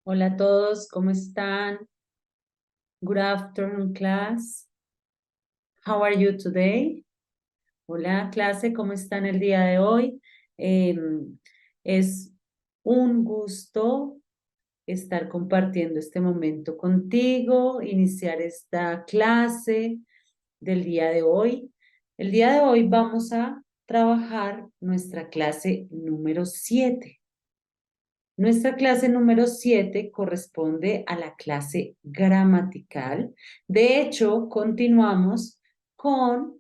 Hola a todos, ¿cómo están? Good afternoon, class. How are you today? Hola, clase, ¿cómo están el día de hoy? Es un gusto estar compartiendo este momento contigo, iniciar esta clase del día de hoy. El día de hoy vamos a trabajar nuestra clase número 7. Nuestra clase número 7 corresponde a la clase gramatical. De hecho, continuamos con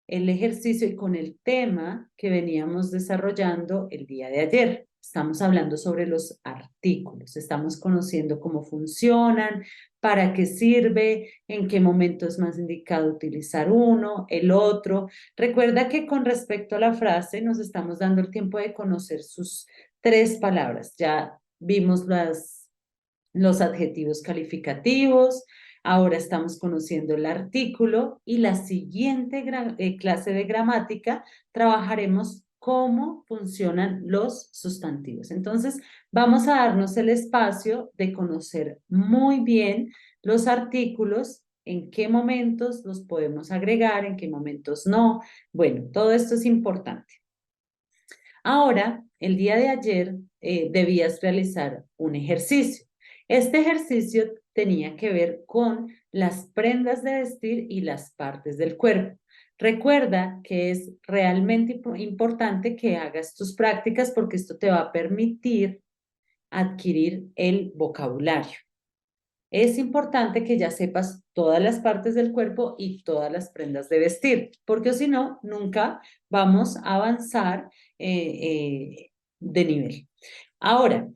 el ejercicio y con el tema que veníamos desarrollando el día de ayer. Estamos hablando sobre los artículos, estamos conociendo cómo funcionan, para qué sirve, en qué momento es más indicado utilizar uno, el otro. Recuerda que con respecto a la frase nos estamos dando el tiempo de conocer sus tres palabras. Ya vimos los adjetivos calificativos. Ahora estamos conociendo el artículo y la siguiente clase de gramática trabajaremos cómo funcionan los sustantivos. Entonces, vamos a darnos el espacio de conocer muy bien los artículos, en qué momentos los podemos agregar, en qué momentos no. Bueno, todo esto es importante. Ahora, el día de ayer debías realizar un ejercicio. Este ejercicio tenía que ver con las prendas de vestir y las partes del cuerpo. Recuerda que es realmente importante que hagas tus prácticas porque esto te va a permitir adquirir el vocabulario. Es importante que ya sepas todas las partes del cuerpo y todas las prendas de vestir, porque si no, nunca vamos a avanzar de nivel. Ahora,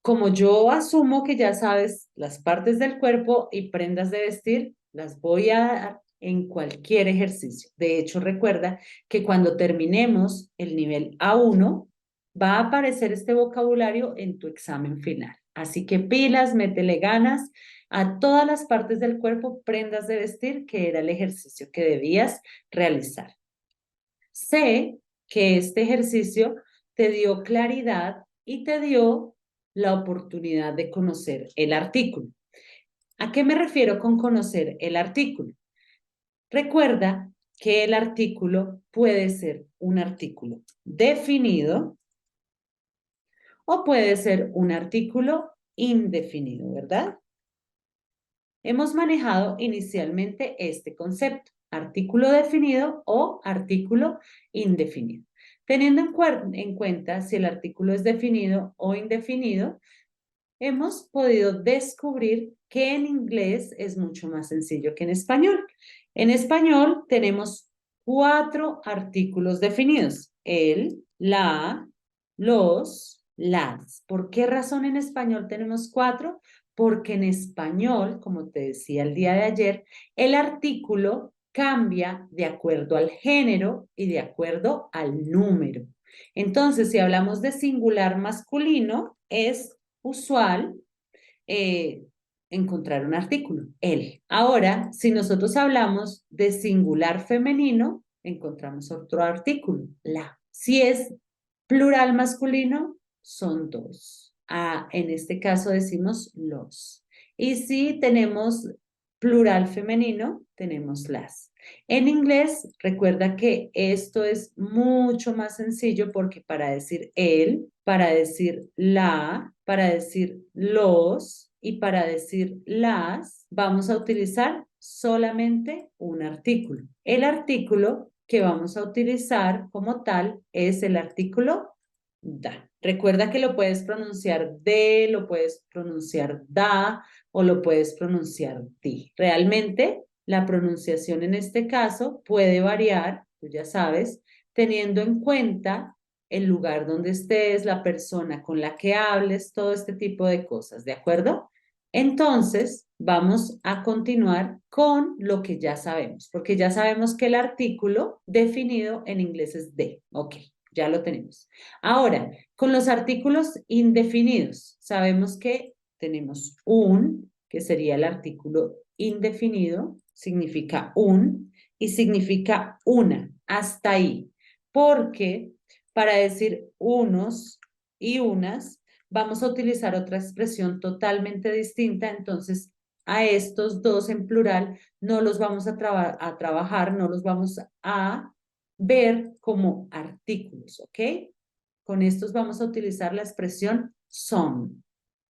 como yo asumo que ya sabes las partes del cuerpo y prendas de vestir, las voy a dar en cualquier ejercicio. De hecho, recuerda que cuando terminemos el nivel A1, va a aparecer este vocabulario en tu examen final. Así que pilas, métele ganas a todas las partes del cuerpo, prendas de vestir, que era el ejercicio que debías realizar. Sé que este ejercicio te dio claridad y te dio la oportunidad de conocer el artículo. ¿A qué me refiero con conocer el artículo? Recuerda que el artículo puede ser un artículo definido o puede ser un artículo indefinido, ¿verdad? Hemos manejado inicialmente este concepto, artículo definido o artículo indefinido. Teniendo en cuenta si el artículo es definido o indefinido, hemos podido descubrir que en inglés es mucho más sencillo que en español. En español tenemos 4 artículos definidos: el, la, los, las. ¿Por qué razón en español tenemos 4? Porque en español, como te decía el día de ayer, el artículo cambia de acuerdo al género y de acuerdo al número. Entonces, si hablamos de singular masculino, es usual eh, encontrar un artículo, él. Ahora, si nosotros hablamos de singular femenino, encontramos otro artículo, la. Si es plural masculino, son dos. Ah, en este caso decimos los. Y si tenemos plural femenino, tenemos las. En inglés, recuerda que esto es mucho más sencillo porque para decir él, para decir la, para decir los y para decir las, vamos a utilizar solamente un artículo. El artículo que vamos a utilizar como tal es el artículo da. Recuerda que lo puedes pronunciar de, lo puedes pronunciar da o lo puedes pronunciar di. Realmente la pronunciación en este caso puede variar, tú ya sabes, teniendo en cuenta el lugar donde estés, la persona con la que hables, todo este tipo de cosas, ¿de acuerdo? Entonces, vamos a continuar con lo que ya sabemos, porque ya sabemos que el artículo definido en inglés es de. Ok, ya lo tenemos. Ahora, con los artículos indefinidos, sabemos que tenemos un, que sería el artículo indefinido, significa un y significa una, hasta ahí. Porque para decir unos y unas, vamos a utilizar otra expresión totalmente distinta, entonces a estos dos en plural no los vamos a trabajar, no los vamos a ver como artículos, ¿ok? Con estos vamos a utilizar la expresión some.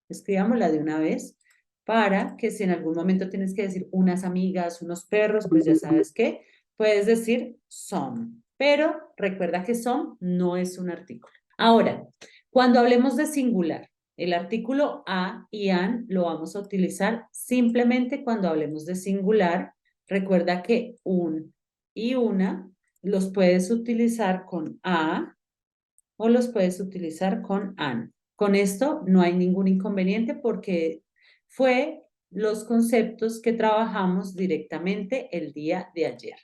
Escribámosla de una vez para que si en algún momento tienes que decir unas amigas, unos perros, pues ya sabes que puedes decir some. Pero recuerda que some no es un artículo. Ahora, cuando hablemos de singular, el artículo a y an lo vamos a utilizar simplemente cuando hablemos de singular. Recuerda que un y una los puedes utilizar con a o los puedes utilizar con an. Con esto no hay ningún inconveniente porque fue los conceptos que trabajamos directamente el día de ayer.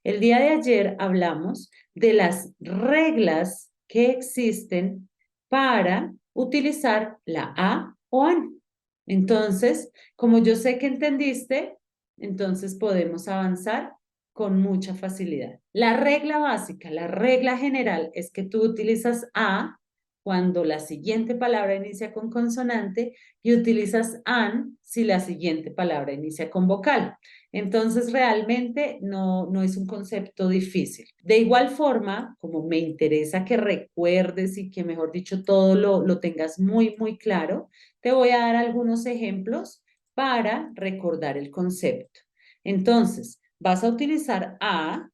El día de ayer hablamos de las reglas que existen para utilizar la a o an. Entonces, como yo sé que entendiste, entonces podemos avanzar con mucha facilidad. La regla básica, la regla general es que tú utilizas a cuando la siguiente palabra inicia con consonante y utilizas an si la siguiente palabra inicia con vocal. Entonces, realmente no es un concepto difícil. De igual forma, como me interesa que recuerdes y que, mejor dicho, todo lo tengas muy claro, te voy a dar algunos ejemplos para recordar el concepto. Entonces, vas a utilizar a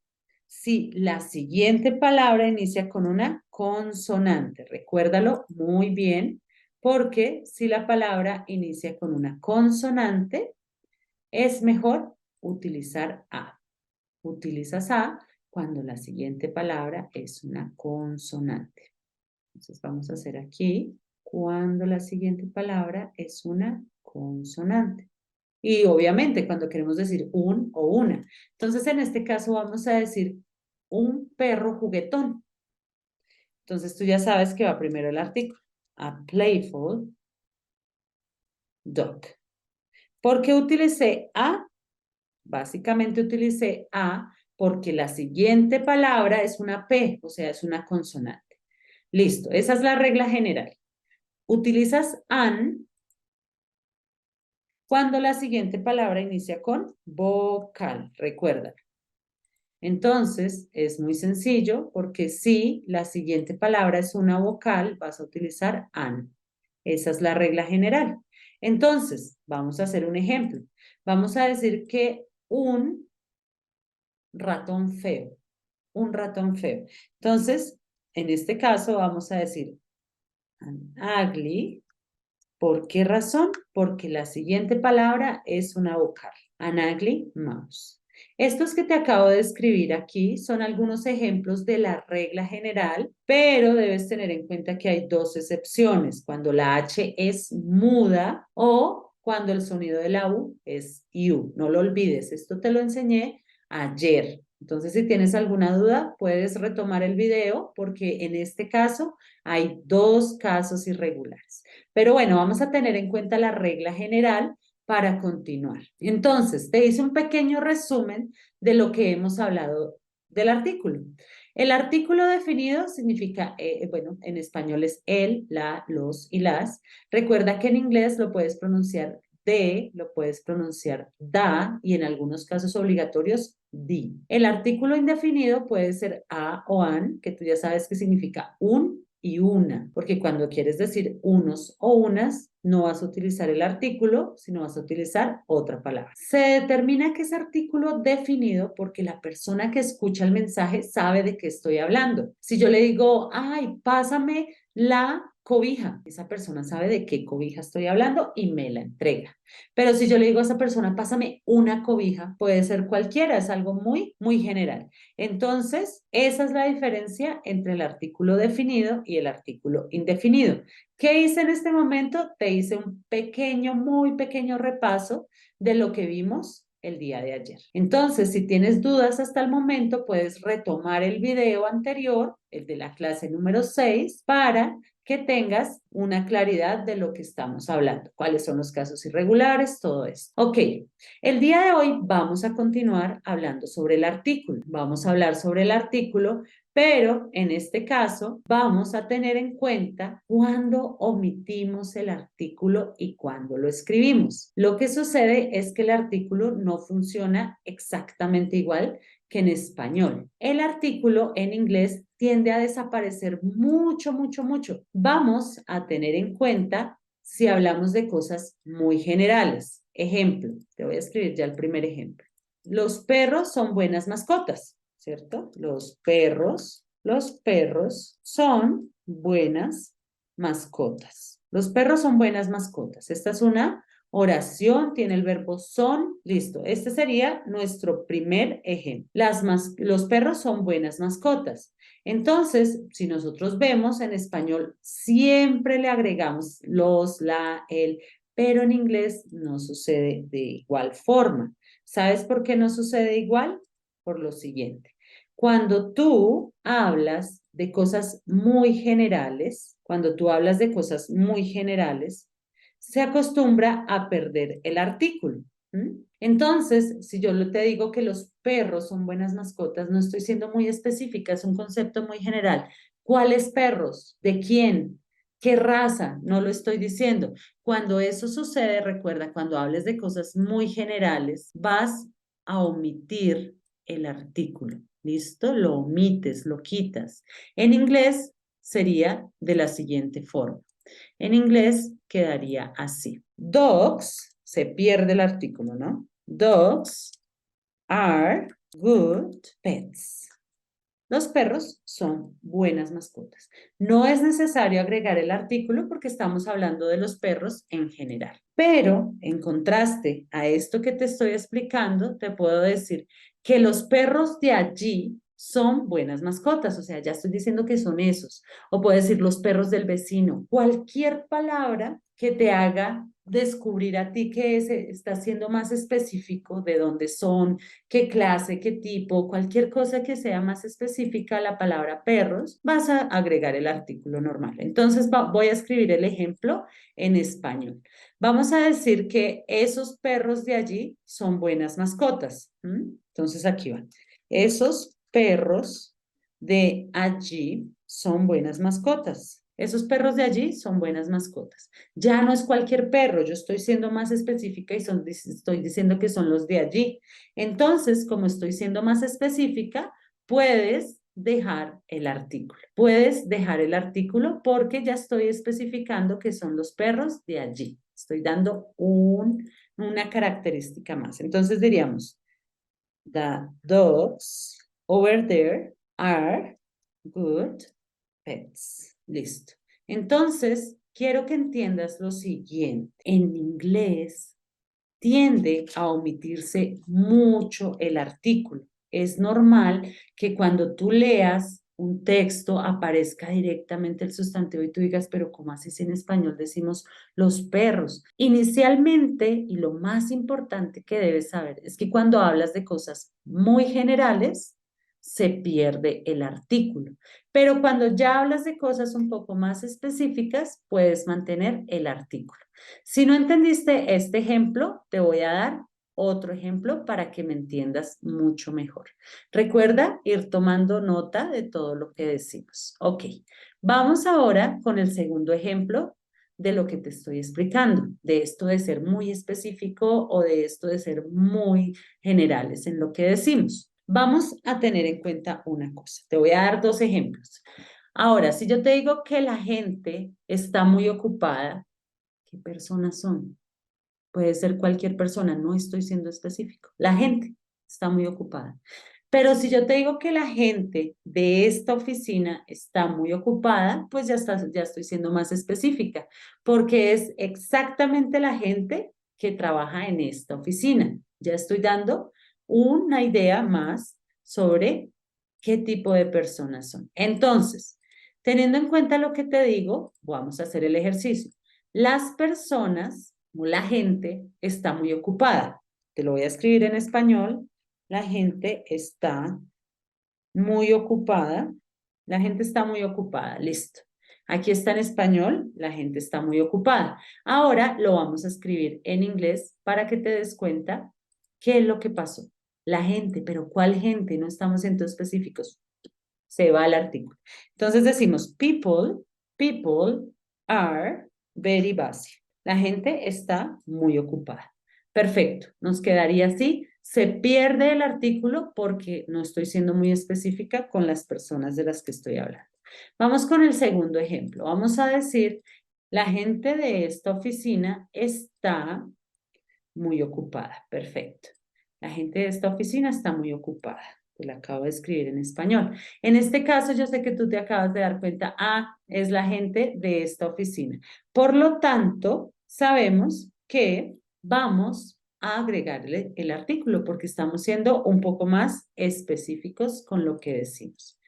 si la siguiente palabra inicia con una consonante. Recuérdalo muy bien, porque si la palabra inicia con una consonante, es mejor utilizar a. Utilizas a cuando la siguiente palabra es una consonante. Entonces vamos a hacer aquí cuando la siguiente palabra es una consonante. Y obviamente cuando queremos decir un o una. Entonces en este caso vamos a decir un perro juguetón. Entonces tú ya sabes que va primero el artículo. A playful dog. ¿Por qué utilicé a? Básicamente utilicé a porque la siguiente palabra es una P, o sea, es una consonante. Listo, esa es la regla general. Utilizas an cuando la siguiente palabra inicia con vocal, recuerda. Entonces, es muy sencillo porque si la siguiente palabra es una vocal, vas a utilizar an. Esa es la regla general. Entonces, vamos a hacer un ejemplo. Vamos a decir que un ratón feo, un ratón feo. Entonces, en este caso vamos a decir an ugly. ¿Por qué razón? Porque la siguiente palabra es una vocal. An ugly mouse. Estos que te acabo de escribir aquí son algunos ejemplos de la regla general, pero debes tener en cuenta que hay dos excepciones, cuando la H es muda o cuando el sonido de la U es U. No lo olvides, esto te lo enseñé ayer. Entonces, si tienes alguna duda, puedes retomar el video porque en este caso hay dos casos irregulares. Pero bueno, vamos a tener en cuenta la regla general para continuar. Entonces, te hice un pequeño resumen de lo que hemos hablado del artículo. El artículo definido significa, bueno, en español es el, la, los y las. Recuerda que en inglés lo puedes pronunciar de, lo puedes pronunciar da y en algunos casos obligatorios di. El artículo indefinido puede ser a o an, que tú ya sabes que significa un y una, porque cuando quieres decir unos o unas, no vas a utilizar el artículo, sino vas a utilizar otra palabra. Se determina que es artículo definido porque la persona que escucha el mensaje sabe de qué estoy hablando. Si yo le digo, ay, pásame la cobija, esa persona sabe de qué cobija estoy hablando y me la entrega. Pero si yo le digo a esa persona, pásame una cobija, puede ser cualquiera, es algo muy general. Entonces, esa es la diferencia entre el artículo definido y el artículo indefinido. ¿Qué hice en este momento? Te hice un pequeño, muy pequeño repaso de lo que vimos el día de ayer. Entonces, si tienes dudas hasta el momento, puedes retomar el video anterior el de la clase número 6, para que tengas una claridad de lo que estamos hablando, cuáles son los casos irregulares, todo esto. Ok, el día de hoy vamos a continuar hablando sobre el artículo. Vamos a hablar sobre el artículo, pero en este caso vamos a tener en cuenta cuándo omitimos el artículo y cuándo lo escribimos. Lo que sucede es que el artículo no funciona exactamente igual que en español. El artículo en inglés tiende a desaparecer mucho, mucho, mucho. Vamos a tener en cuenta si hablamos de cosas muy generales. Ejemplo, te voy a escribir ya el primer ejemplo. Los perros son buenas mascotas, ¿cierto? Los perros son buenas mascotas. Los perros son buenas mascotas. Esta es una oración, tiene el verbo son, listo. Este sería nuestro primer ejemplo. Los perros son buenas mascotas. Entonces, si nosotros vemos en español, siempre le agregamos los, la, el, pero en inglés no sucede de igual forma. ¿Sabes por qué no sucede igual? Por lo siguiente. Cuando tú hablas de cosas muy generales, se acostumbra a perder el artículo. Entonces, si yo te digo que los perros son buenas mascotas, no estoy siendo muy específica, es un concepto muy general. ¿Cuáles perros? ¿De quién? ¿Qué raza? No lo estoy diciendo. Cuando eso sucede, recuerda, cuando hables de cosas muy generales, vas a omitir el artículo. ¿Listo? Lo omites, lo quitas. En inglés sería de la siguiente forma. En inglés quedaría así. Dogs, se pierde el artículo, ¿no? Dogs are good pets. Los perros son buenas mascotas. No es necesario agregar el artículo porque estamos hablando de los perros en general. Pero en contraste a esto que te estoy explicando, te puedo decir que los perros de allí son buenas mascotas, o sea, ya estoy diciendo que son esos. O puedo decir los perros del vecino. Cualquier palabra que te haga descubrir a ti que ese está siendo más específico de dónde son, qué clase, qué tipo, cualquier cosa que sea más específica a la palabra perros, vas a agregar el artículo normal. Entonces voy a escribir el ejemplo en español. Vamos a decir que esos perros de allí son buenas mascotas. Entonces aquí van. Esos perros de allí son buenas mascotas. Esos perros de allí son buenas mascotas. Ya no es cualquier perro, yo estoy siendo más específica y estoy diciendo que son los de allí. Entonces, como estoy siendo más específica, puedes dejar el artículo. Puedes dejar el artículo porque ya estoy especificando que son los perros de allí. Estoy dando una característica más. Entonces diríamos, the dogs over there are good pets. Listo. Entonces, quiero que entiendas lo siguiente. En inglés tiende a omitirse mucho el artículo. Es normal que cuando tú leas un texto aparezca directamente el sustantivo y tú digas, pero ¿cómo así si en español decimos los perros? Inicialmente, y lo más importante que debes saber es que cuando hablas de cosas muy generales, se pierde el artículo. Pero cuando ya hablas de cosas un poco más específicas, puedes mantener el artículo. Si no entendiste este ejemplo, te voy a dar otro ejemplo para que me entiendas mucho mejor. Recuerda ir tomando nota de todo lo que decimos. Ok, vamos ahora con el segundo ejemplo de lo que te estoy explicando, de esto de ser muy específico o de esto de ser muy generales en lo que decimos. Vamos a tener en cuenta una cosa. Te voy a dar dos ejemplos. Ahora, si yo te digo que la gente está muy ocupada, ¿qué personas son? Puede ser cualquier persona, no estoy siendo específico. La gente está muy ocupada. Pero si yo te digo que la gente de esta oficina está muy ocupada, pues ya estoy siendo más específica, porque es exactamente la gente que trabaja en esta oficina. Ya estoy dando una idea más sobre qué tipo de personas son. Entonces, teniendo en cuenta lo que te digo, vamos a hacer el ejercicio. Las personas o la gente está muy ocupada. Te lo voy a escribir en español. La gente está muy ocupada La gente está muy ocupada, listo. Aquí está en español, la gente está muy ocupada. Ahora lo vamos a escribir en inglés para que te des cuenta qué es lo que pasó. La gente, pero ¿cuál gente? No estamos siendo específicos. Se va al artículo. Entonces decimos, people are very busy. La gente está muy ocupada. Perfecto, nos quedaría así. Se pierde el artículo porque no estoy siendo muy específica con las personas de las que estoy hablando. Vamos con el segundo ejemplo. Vamos a decir, la gente de esta oficina está muy ocupada. Perfecto. La gente de esta oficina está muy ocupada. Te la acabo de escribir en español. En este caso, yo sé que tú te acabas de dar cuenta, es la gente de esta oficina. Por lo tanto, sabemos que vamos a agregarle el artículo porque estamos siendo un poco más específicos con lo que decimos.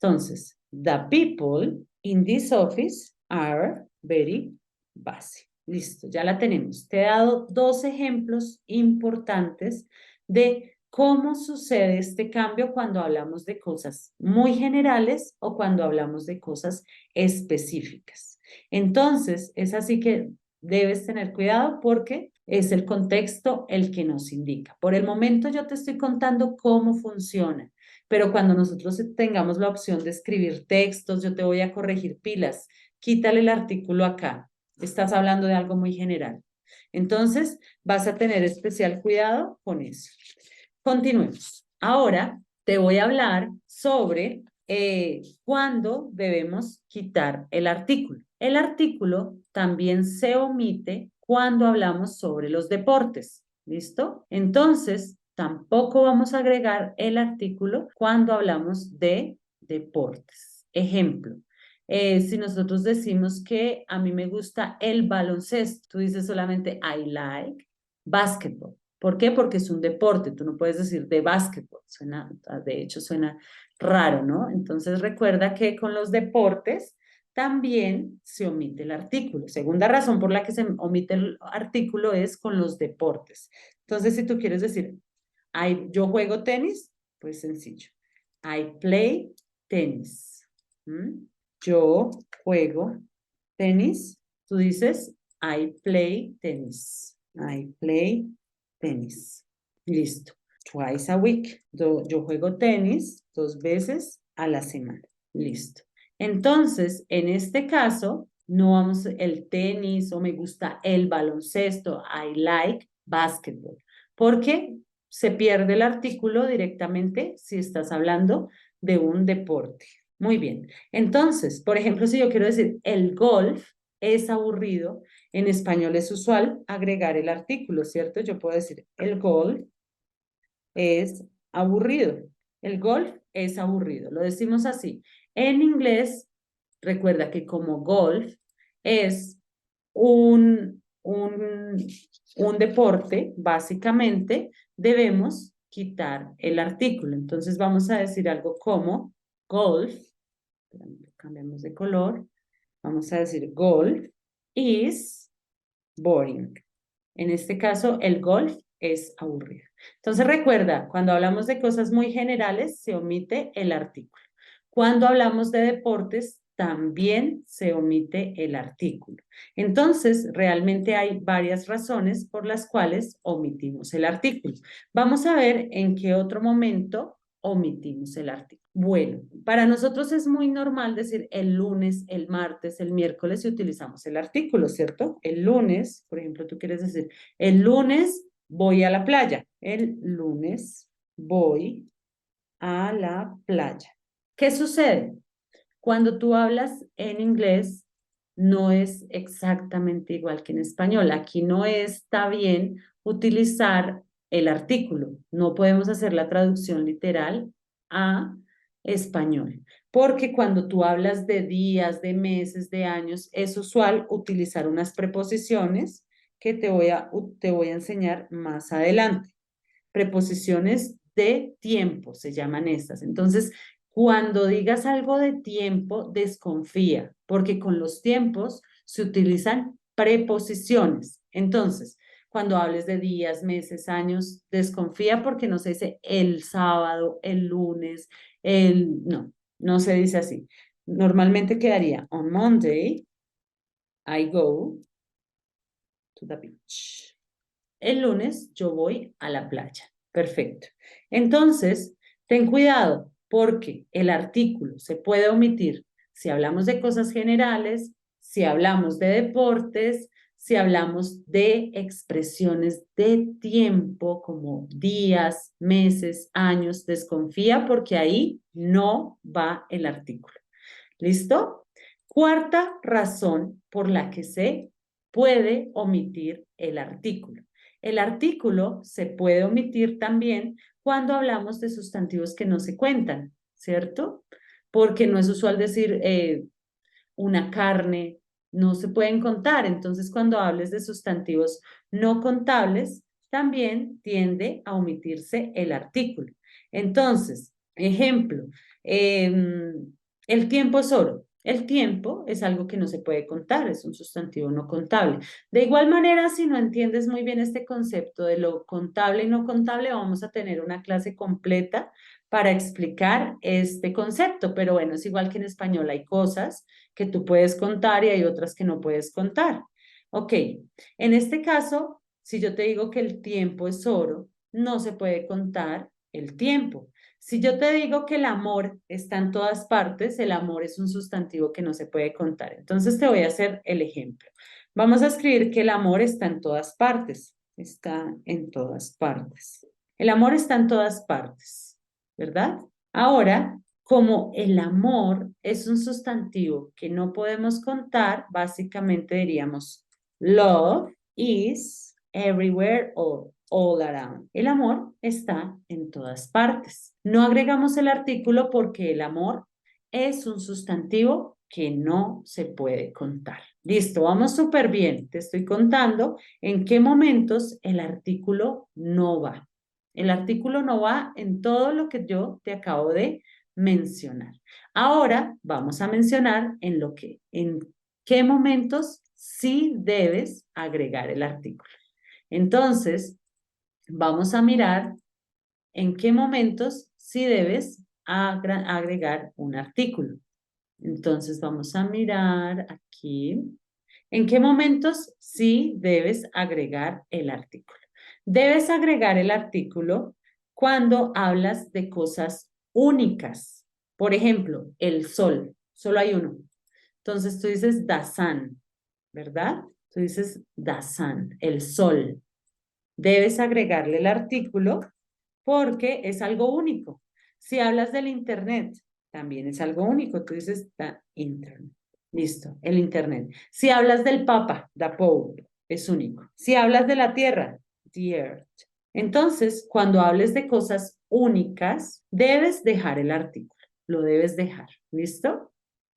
Entonces, the people in this office are very busy. Listo, ya la tenemos. Te he dado dos ejemplos importantes de cómo sucede este cambio cuando hablamos de cosas muy generales o cuando hablamos de cosas específicas. Entonces, es así que debes tener cuidado porque es el contexto el que nos indica. Por el momento yo te estoy contando cómo funciona, pero cuando nosotros tengamos la opción de escribir textos, yo te voy a corregir pilas. Quítale el artículo acá. Estás hablando de algo muy general. Entonces, vas a tener especial cuidado con eso. Continuemos. Ahora te voy a hablar sobre cuándo debemos quitar el artículo. El artículo también se omite cuando hablamos sobre los deportes. ¿Listo? Entonces, tampoco vamos a agregar el artículo cuando hablamos de deportes. Ejemplo, si nosotros decimos que a mí me gusta el baloncesto, tú dices solamente I like basketball. ¿Por qué? Porque es un deporte, tú no puedes decir de básquetbol, suena, de hecho suena raro, ¿no? Entonces recuerda que con los deportes también se omite el artículo. Segunda razón por la que se omite el artículo es con los deportes. Entonces, si tú quieres decir, yo juego tenis, pues sencillo. I play tenis. ¿Mm? Yo juego tenis. Tú dices, I play tenis. I play tenis. Listo. Twice a week. Yo juego tenis 2 veces a la semana. Listo. Entonces, en este caso, no vamos el tenis o me gusta el baloncesto. I like basketball. Porque se pierde el artículo directamente si estás hablando de un deporte. Muy bien. Entonces, por ejemplo, si yo quiero decir el golf es aburrido, en español es usual agregar el artículo, ¿cierto? Yo puedo decir el golf es aburrido. El golf es aburrido. Lo decimos así. En inglés, recuerda que como golf es un deporte, básicamente, debemos quitar el artículo. Entonces vamos a decir algo como golf, cambiamos de color, vamos a decir golf is boring. En este caso, el golf es aburrido. Entonces recuerda, cuando hablamos de cosas muy generales, se omite el artículo. Cuando hablamos de deportes, también se omite el artículo. Entonces, realmente hay varias razones por las cuales omitimos el artículo. Vamos a ver en qué otro momento omitimos el artículo. Bueno, para nosotros es muy normal decir el lunes, el martes, el miércoles y utilizamos el artículo, ¿cierto? El lunes, por ejemplo, tú quieres decir, el lunes voy a la playa. El lunes voy a la playa. ¿Qué sucede? Cuando tú hablas en inglés, no es exactamente igual que en español. Aquí no está bien utilizar el artículo. No podemos hacer la traducción literal a español. Porque cuando tú hablas de días, de meses, de años, es usual utilizar unas preposiciones que te voy a enseñar más adelante. Preposiciones de tiempo se llaman estas. Entonces, cuando digas algo de tiempo, desconfía, porque con los tiempos se utilizan preposiciones. Entonces, cuando hables de días, meses, años, desconfía porque no se dice el sábado, el lunes, no. No se dice así. Normalmente quedaría on Monday, I go to the beach. El lunes yo voy a la playa. Perfecto. Entonces, ten cuidado porque el artículo se puede omitir si hablamos de cosas generales, si hablamos de deportes, si hablamos de expresiones de tiempo como días, meses, años. Desconfía porque ahí no va el artículo. ¿Listo? Cuarta razón por la que se puede omitir el artículo. El artículo se puede omitir también cuando hablamos de sustantivos que no se cuentan, ¿cierto? Porque no es usual decir una carne, no se pueden contar. Entonces, cuando hables de sustantivos no contables, también tiende a omitirse el artículo. Entonces, ejemplo, el tiempo es oro. El tiempo es algo que no se puede contar, es un sustantivo no contable. De igual manera, si no entiendes muy bien este concepto de lo contable y no contable, vamos a tener una clase completa para explicar este concepto, pero bueno, es igual que en español, hay cosas que tú puedes contar y hay otras que no puedes contar. Ok, en este caso, si yo te digo que el tiempo es oro, no se puede contar el tiempo. Si yo te digo que el amor está en todas partes, el amor es un sustantivo que no se puede contar. Entonces te voy a hacer el ejemplo. Vamos a escribir que el amor está en todas partes. Está en todas partes. El amor está en todas partes, ¿verdad? Ahora, como el amor es un sustantivo que no podemos contar, básicamente diríamos love is everywhere or all around. El amor está en todas partes. No agregamos el artículo porque el amor es un sustantivo que no se puede contar. Listo, vamos súper bien. Te estoy contando en qué momentos el artículo no va. El artículo no va en todo lo que yo te acabo de mencionar. Ahora vamos a mencionar en qué momentos sí debes agregar el artículo. Entonces, vamos a mirar en qué momentos sí debes agregar un artículo. Entonces, vamos a mirar aquí. ¿En qué momentos sí debes agregar el artículo? Debes agregar el artículo cuando hablas de cosas únicas. Por ejemplo, el sol, solo hay uno. Entonces tú dices the sun, ¿verdad? Tú dices the sun, el sol. Debes agregarle el artículo porque es algo único. Si hablas del internet, también es algo único. Tú dices the internet. Listo, el internet. Si hablas del Papa, the Pope, es único. Si hablas de la Tierra, the earth. Entonces, cuando hables de cosas únicas, debes dejar el artículo. Lo debes dejar. ¿Listo?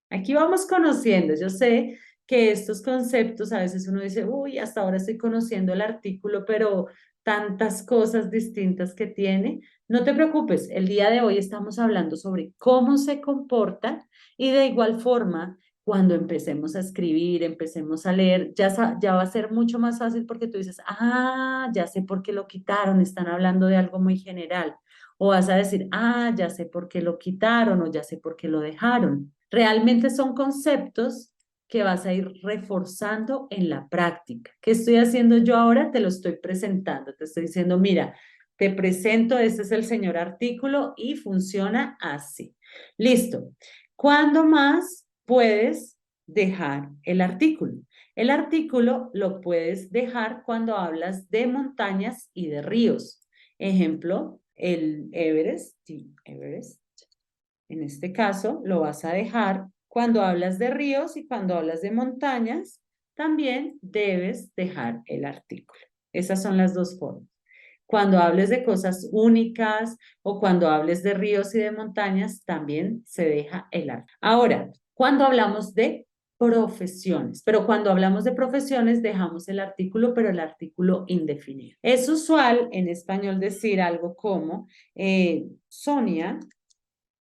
Aquí vamos conociendo. Yo sé que estos conceptos a veces uno dice, uy, hasta ahora estoy conociendo el artículo, pero tantas cosas distintas que tiene. No te preocupes, el día de hoy estamos hablando sobre cómo se comporta y de igual forma, cuando empecemos a escribir, empecemos a leer, ya va a ser mucho más fácil porque tú dices, ah, ya sé por qué lo quitaron, están hablando de algo muy general. O vas a decir, ah, ya sé por qué lo quitaron o ya sé por qué lo dejaron. Realmente son conceptos que vas a ir reforzando en la práctica. ¿Qué estoy haciendo yo ahora? Te lo estoy presentando. Te estoy diciendo, mira, te presento, este es el señor artículo y funciona así. Listo. ¿Cuándo más puedes dejar el artículo? El artículo lo puedes dejar cuando hablas de montañas y de ríos. Ejemplo, el Everest, sí, Everest. En este caso, lo vas a dejar cuando hablas de ríos y cuando hablas de montañas, también debes dejar el artículo. Esas son las dos formas. Cuando hables de cosas únicas o cuando hables de ríos y de montañas, también se deja el artículo. Ahora, cuando hablamos de profesiones, pero cuando hablamos de profesiones dejamos el artículo, pero el artículo indefinido. Es usual en español decir algo como Sonia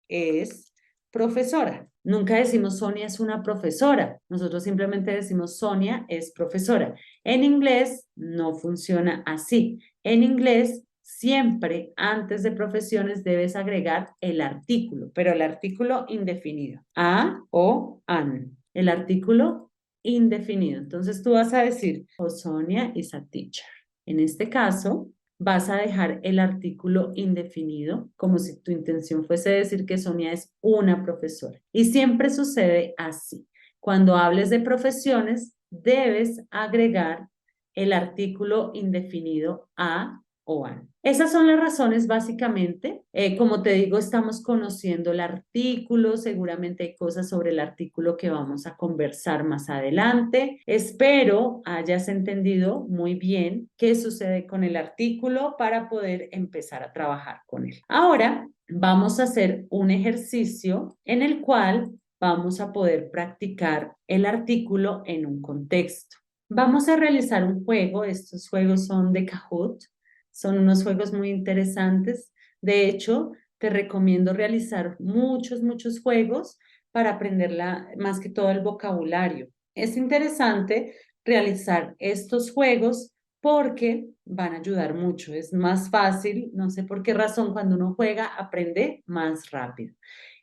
es profesora. Nunca decimos Sonia es una profesora. Nosotros simplemente decimos Sonia es profesora. En inglés no funciona así. En inglés siempre antes de profesiones debes agregar el artículo, pero el artículo indefinido. A o an. El artículo indefinido. Entonces tú vas a decir, oh, Sonia is a teacher. En este caso, vas a dejar el artículo indefinido como si tu intención fuese decir que Sonia es una profesora. Y siempre sucede así. Cuando hables de profesiones, debes agregar el artículo indefinido a o an. Esas son las razones básicamente. Como te digo, estamos conociendo el artículo, seguramente hay cosas sobre el artículo que vamos a conversar más adelante. Espero hayas entendido muy bien qué sucede con el artículo para poder empezar a trabajar con él. Ahora vamos a hacer un ejercicio en el cual vamos a poder practicar el artículo en un contexto. Vamos a realizar un juego, estos juegos son de Kahoot, son unos juegos muy interesantes. De hecho, te recomiendo realizar muchos juegos para aprender más que todo el vocabulario. Es interesante realizar estos juegos porque van a ayudar mucho. Es más fácil, no sé por qué razón, cuando uno juega, aprende más rápido.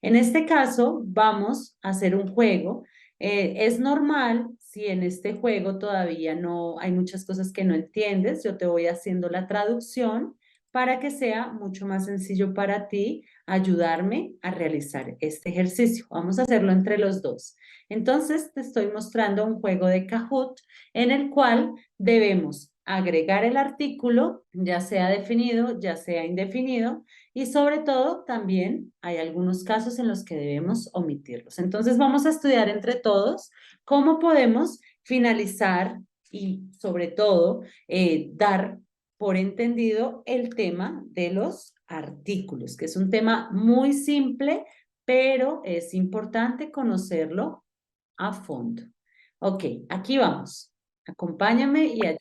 En este caso, vamos a hacer un juego. Es normal si en este juego todavía no hay muchas cosas que no entiendes, yo te voy haciendo la traducción para que sea mucho más sencillo para ti ayudarme a realizar este ejercicio. Vamos a hacerlo entre los dos. Entonces, te estoy mostrando un juego de Kahoot en el cual debemos agregar el artículo, ya sea definido, ya sea indefinido, y sobre todo también hay algunos casos en los que debemos omitirlos. Entonces vamos a estudiar entre todos cómo podemos finalizar y sobre todo dar por entendido el tema de los artículos, que es un tema muy simple, pero es importante conocerlo a fondo. Ok, aquí vamos. Acompáñame y ayúdame.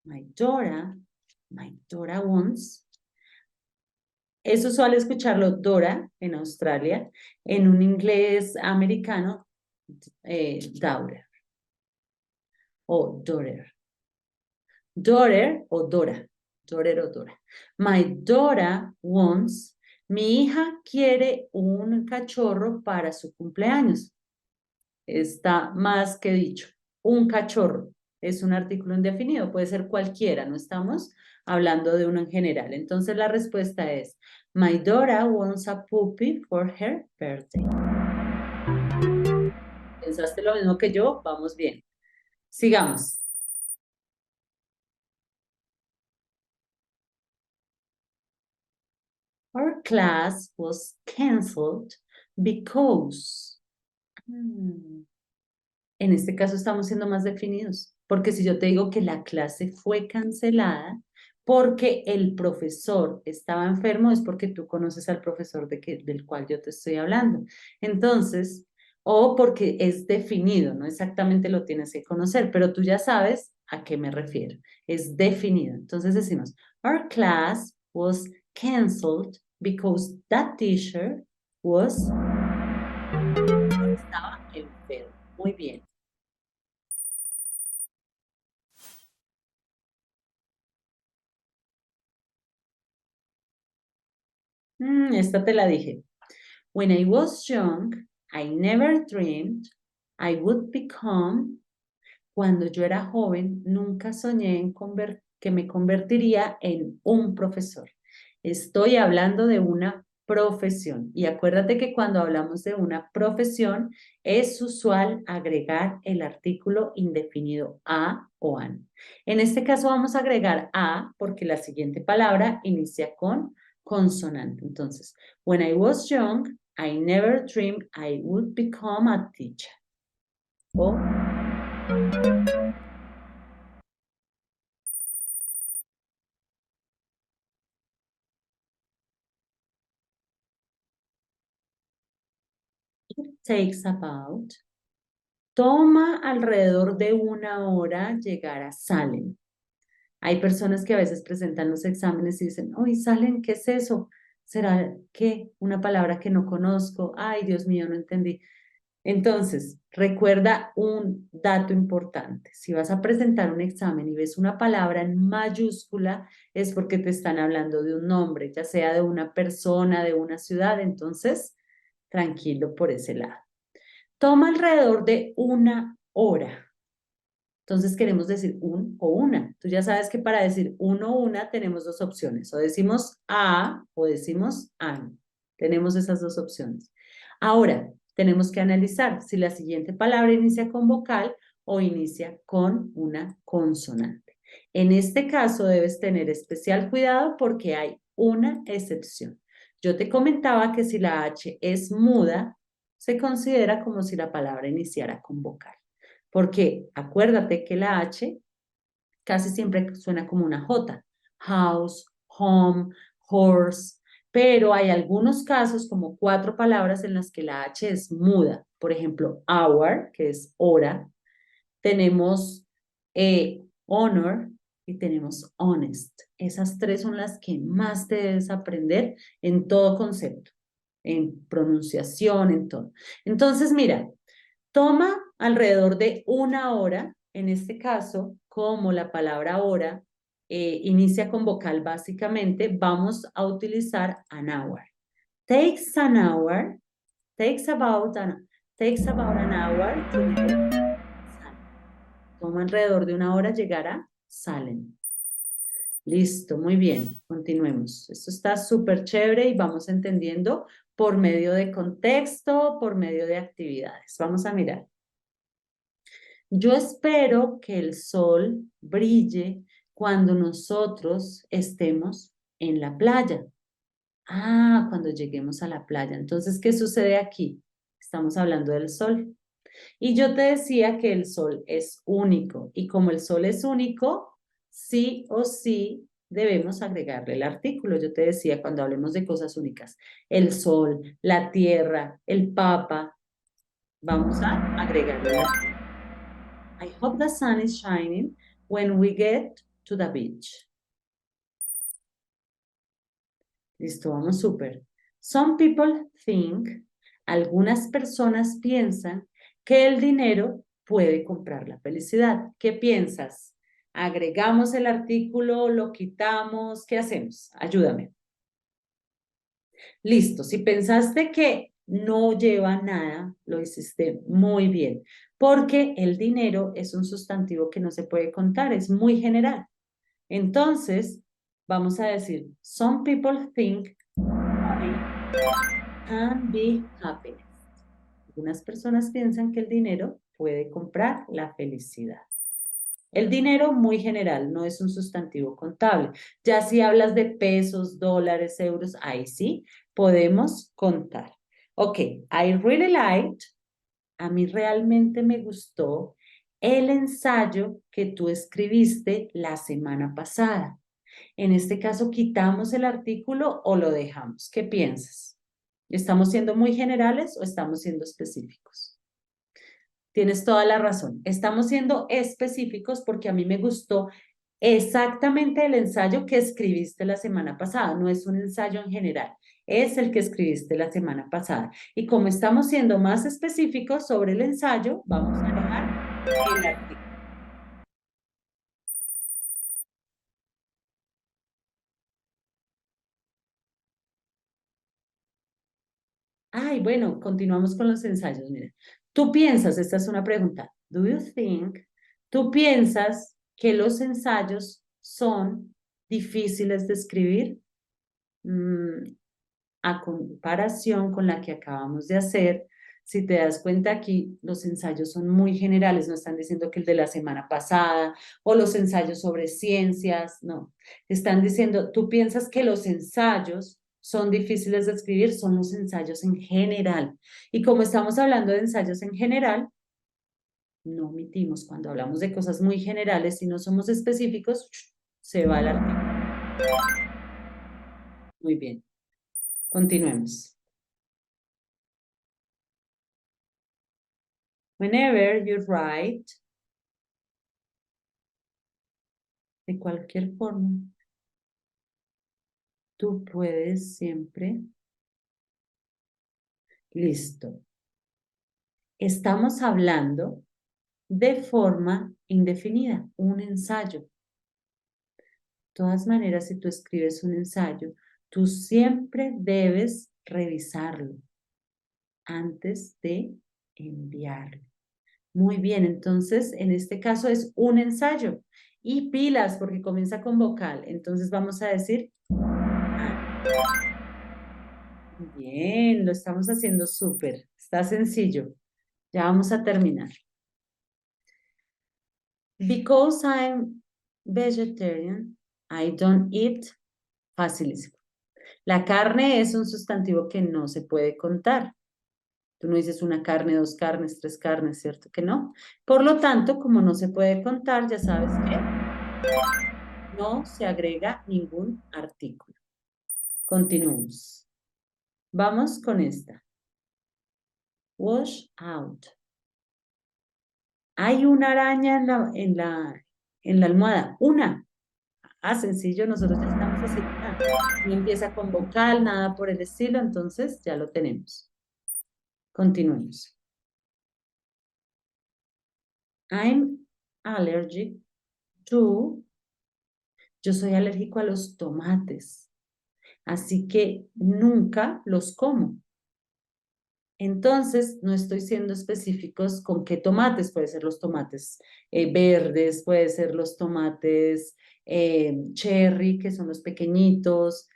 My daughter wants. Es usual escucharlo Dora en Australia, en un inglés americano, daughter o daughter. Daughter o Dora. Daughter o Dora. My daughter wants. Mi hija quiere un cachorro para su cumpleaños. Está más que dicho. Un cachorro es un artículo indefinido, puede ser cualquiera, no estamos hablando de uno en general. Entonces la respuesta es, My daughter wants a puppy for her birthday. ¿Pensaste lo mismo que yo? Vamos bien. Sigamos. Our class was canceled because. En este caso estamos siendo más definidos, porque si yo te digo que la clase fue cancelada porque el profesor estaba enfermo, es porque tú conoces al profesor del cual yo te estoy hablando. Entonces, o porque es definido, no exactamente lo tienes que conocer, pero tú ya sabes a qué me refiero. Es definido. Entonces decimos, our class was canceled because that teacher estaba enfermo. Muy bien. Esta te la dije. When I was young, I never dreamed I would become. Cuando yo era joven, nunca soñé que me convertiría en un profesor. Estoy hablando de una profesión. Y acuérdate que cuando hablamos de una profesión, es usual agregar el artículo indefinido a o an. En este caso vamos a agregar a porque la siguiente palabra inicia con consonante. Entonces, when I was young, I never dreamed I would become a teacher. O takes about. Toma alrededor de 1 hora llegar a Salem. Hay personas que a veces presentan los exámenes y dicen, uy, Salem, ¿qué es eso? ¿Será que una palabra que no conozco? Ay, Dios mío, no entendí. Entonces, recuerda un dato importante. Si vas a presentar un examen y ves una palabra en mayúscula, es porque te están hablando de un nombre, ya sea de una persona, de una ciudad. Entonces, tranquilo por ese lado. Toma alrededor de 1 hora. Entonces queremos decir un o una. Tú ya sabes que para decir uno o una tenemos dos opciones. O decimos a o decimos an. Tenemos esas dos opciones. Ahora, tenemos que analizar si la siguiente palabra inicia con vocal o inicia con una consonante. En este caso debes tener especial cuidado porque hay una excepción. Yo te comentaba que si la H es muda, se considera como si la palabra iniciara con vocal. Porque acuérdate que la H casi siempre suena como una J. House, home, horse. Pero hay algunos casos, como 4 palabras en las que la H es muda. Por ejemplo, hour, que es hora. Tenemos honor y tenemos honest. Esas 3 son las que más te debes aprender en todo concepto, en pronunciación, en todo. Entonces, mira, toma alrededor de 1 hora. En este caso, como la palabra hora inicia con vocal básicamente, vamos a utilizar an hour. Takes an hour, takes about an hour to get Salem. Toma alrededor de 1 hora llegar a Salem. Listo, muy bien, continuemos. Esto está súper chévere y vamos entendiendo por medio de contexto, por medio de actividades. Vamos a mirar. Yo espero que el sol brille cuando nosotros estemos en la playa. Ah, cuando lleguemos a la playa. Entonces, ¿qué sucede aquí? Estamos hablando del sol. Y yo te decía que el sol es único. Y como el sol es único, sí o sí debemos agregarle el artículo. Yo te decía cuando hablemos de cosas únicas, el sol, la tierra, el papa, vamos a agregarle el artículo. I hope the sun is shining when we get to the beach. Listo, vamos súper. Some people think, algunas personas piensan que el dinero puede comprar la felicidad. ¿Qué piensas? ¿Agregamos el artículo, lo quitamos? ¿Qué hacemos? Ayúdame. Listo, si pensaste que no lleva nada, lo hiciste muy bien, porque el dinero es un sustantivo que no se puede contar, es muy general. Entonces, vamos a decir, some people think money can be happiness. Algunas personas piensan que el dinero puede comprar la felicidad. El dinero muy general, no es un sustantivo contable. Ya si hablas de pesos, dólares, euros, ahí sí podemos contar. Ok, I really liked, a mí realmente me gustó el ensayo que tú escribiste la semana pasada. En este caso, ¿quitamos el artículo o lo dejamos? ¿Qué piensas? ¿Estamos siendo muy generales o estamos siendo específicos? Tienes toda la razón. Estamos siendo específicos porque a mí me gustó exactamente el ensayo que escribiste la semana pasada. No es un ensayo en general, es el que escribiste la semana pasada. Y como estamos siendo más específicos sobre el ensayo, vamos a dejar el artículo. Ay, bueno, continuamos con los ensayos. Mira, tú piensas, esta es una pregunta. Do you think? ¿Tú piensas que los ensayos son difíciles de escribir? A comparación con la que acabamos de hacer, si te das cuenta aquí, los ensayos son muy generales, no están diciendo que el de la semana pasada o los ensayos sobre ciencias, no. Están diciendo, tú piensas que los ensayos son difíciles de escribir, son los ensayos en general. Y como estamos hablando de ensayos en general, no omitimos cuando hablamos de cosas muy generales y no somos específicos, se va el artículo. Muy bien, continuemos. Whenever you write, de cualquier forma, tú puedes siempre, listo. Estamos hablando de forma indefinida, un ensayo. De todas maneras, si tú escribes un ensayo, tú siempre debes revisarlo antes de enviarlo. Muy bien, entonces en este caso es un ensayo. Y pilas, porque comienza con vocal. Entonces vamos a decir, bien, lo estamos haciendo súper. Está sencillo. Ya vamos a terminar. Because I'm vegetarian, I don't eat. Facilísimo. La carne es un sustantivo que no se puede contar. Tú no dices una carne, dos carnes, tres carnes, ¿cierto que no? Por lo tanto, como no se puede contar, ya sabes que no se agrega ningún artículo. Continuemos. Vamos con esta. Wash out. Hay una araña en la almohada. Una. Ah, sencillo, nosotros ya estamos haciendo nada. No empieza con vocal, nada por el estilo, entonces ya lo tenemos. Continuemos. I'm allergic to. Yo soy alérgico a los tomates, así que nunca los como. Entonces, no estoy siendo específicos con qué tomates. Puede ser los tomates verdes, puede ser los tomates cherry, que son los pequeñitos.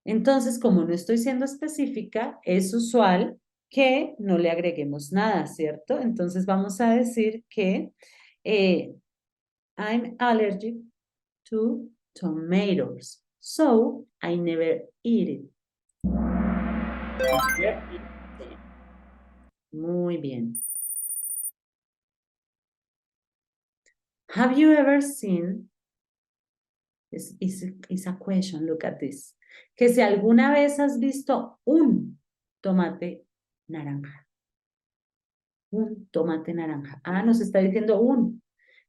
Entonces, como no estoy siendo específica, es usual que no le agreguemos nada, ¿cierto? Entonces, vamos a decir que eh, I'm allergic to tomatoes, so I never eat it. Muy bien. Have you ever seen, is a question, look at this, que si alguna vez has visto un tomate naranja, un tomate naranja. Ah, nos está diciendo un,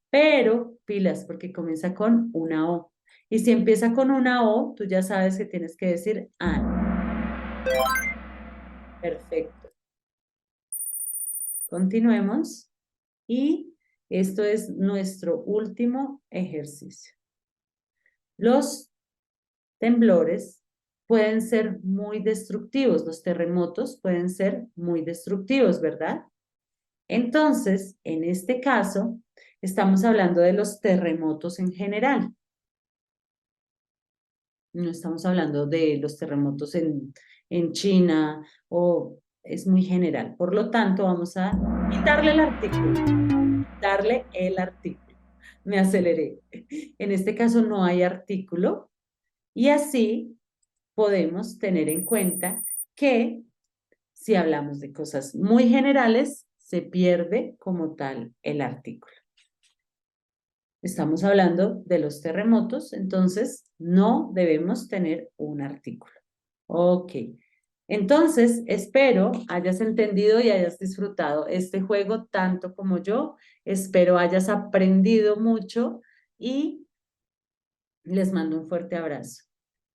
pero pilas porque comienza con una O. Y si empieza con una O, tú ya sabes que tienes que decir an. Perfecto. Continuemos. Y esto es nuestro último ejercicio. Los temblores pueden ser muy destructivos, los terremotos pueden ser muy destructivos, ¿verdad? Entonces, en este caso, estamos hablando de los terremotos en general. No estamos hablando de los terremotos en China o es muy general. Por lo tanto, vamos a quitarle el artículo. Darle el artículo. Me aceleré. En este caso no hay artículo y así podemos tener en cuenta que si hablamos de cosas muy generales, se pierde como tal el artículo. Estamos hablando de los terremotos, entonces no debemos tener un artículo. Ok. Entonces, espero hayas entendido y hayas disfrutado este juego tanto como yo. Espero hayas aprendido mucho y les mando un fuerte abrazo.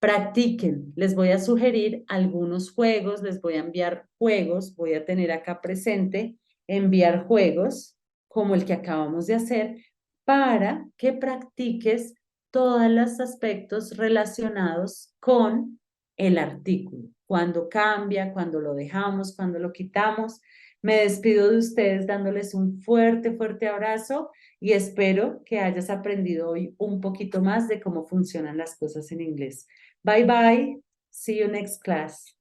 Practiquen. Les voy a sugerir algunos juegos, les voy a enviar juegos, voy a tener acá presente enviar juegos como el que acabamos de hacer para que practiques todos los aspectos relacionados con el artículo. Cuando cambia, cuando lo dejamos, cuando lo quitamos. Me despido de ustedes dándoles un fuerte, fuerte abrazo y espero que hayas aprendido hoy un poquito más de cómo funcionan las cosas en inglés. Bye bye. See you next class.